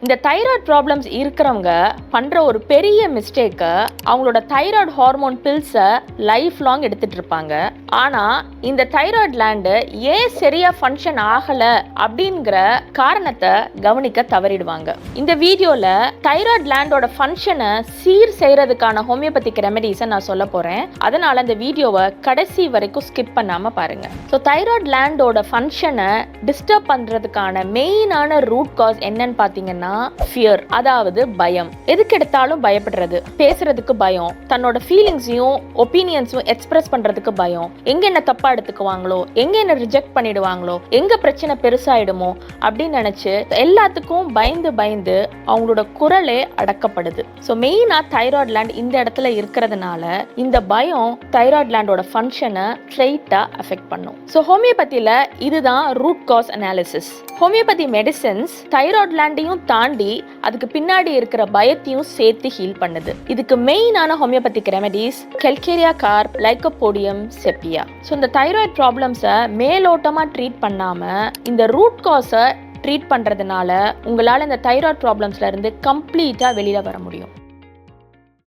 இந்த thyroid problems இருக்கிறவங்க பண்ற ஒரு பெரிய மிஸ்டேக்கை அவங்களோட தைராய்டு ஹார்மோன் பில்ஸை லைஃப் லாங் எடுத்துட்டு இருப்பாங்க. ஆனா இந்த தைராய்டு கிளாண்டு ஏன் சரியா ஃபங்க்ஷன் ஆகல அப்படிங்கிற காரணத்தை கவனிக்க தவறிடுவாங்க. இந்த வீடியோல தைராய்டு கிளாண்டோட ஃபங்க்ஷனை சீர் செய்யறதுக்கான ஹோமியோபதிக் ரெமெடிஸை நான் சொல்ல போறேன். அதனால இந்த வீடியோவை கடைசி வரைக்கும் ஸ்கிப் பண்ணாம பாருங்க. ஸோ தைராய்டு கிளாண்டோட ஃபங்க்ஷனை டிஸ்டர்ப் பண்றதுக்கான மெயினான ரூட் காஸ் என்னன்னு பார்த்தீங்கன்னா ஃபியர், அதாவது பயம். எதுக்கு எடுத்தாலும் பயப்படுறது, பேசுறதுக்கு பயம், தன்னோட ஃபீலிங்ஸையும் ஒப்பீனியன்ஸும் எக்ஸ்பிரஸ் பண்றதுக்கு பயம், எங்க என்ன தப்பா எடுத்துக்குவாங்களோ, எங்க என்ன ரிஜெக்ட் பண்ணிடுவாங்களோ, எங்க பிரச்சனை பெருசாயிடுமோ அப்படின்னு நினைச்சு எல்லாத்துக்கும் பயந்து பயந்து அவங்களோட குரலே அடக்கப்படுது. ஸோ மெயினா தைராய்டு கிளாண்ட் இந்த இடத்துல இருக்கிறதுனால இந்த பயம் தைராய்டு கிளாண்டோட ஃபங்க்ஷனை ஸ்ட்ரெயிட்டா அஃபெக்ட் பண்ணும். ஸோ ஹோமியோபதியில இதுதான் root cause analysis. Homeopathy medicines thyroid கிளாண்டையும் தாண்டி அதுக்கு பின்னாடி இருக்கிற பயத்தையும் சேர்த்து ஹீல் பண்ணுது. இதுக்கு மெயினான homeopathic remedies calcarea carb, lycopodium, sepia. So இந்த தைராய்டு ப்ராப்ளம்ஸை மேலோட்டமா ட்ரீட் பண்ணாம இந்த ரூட் காஸை ட்ரீட் பண்றதுனால உங்களால இந்த தைராய்டு ப்ராப்ளம்ஸ்ல இருந்து கம்ப்ளீட்டா வெளியில வர முடியும்.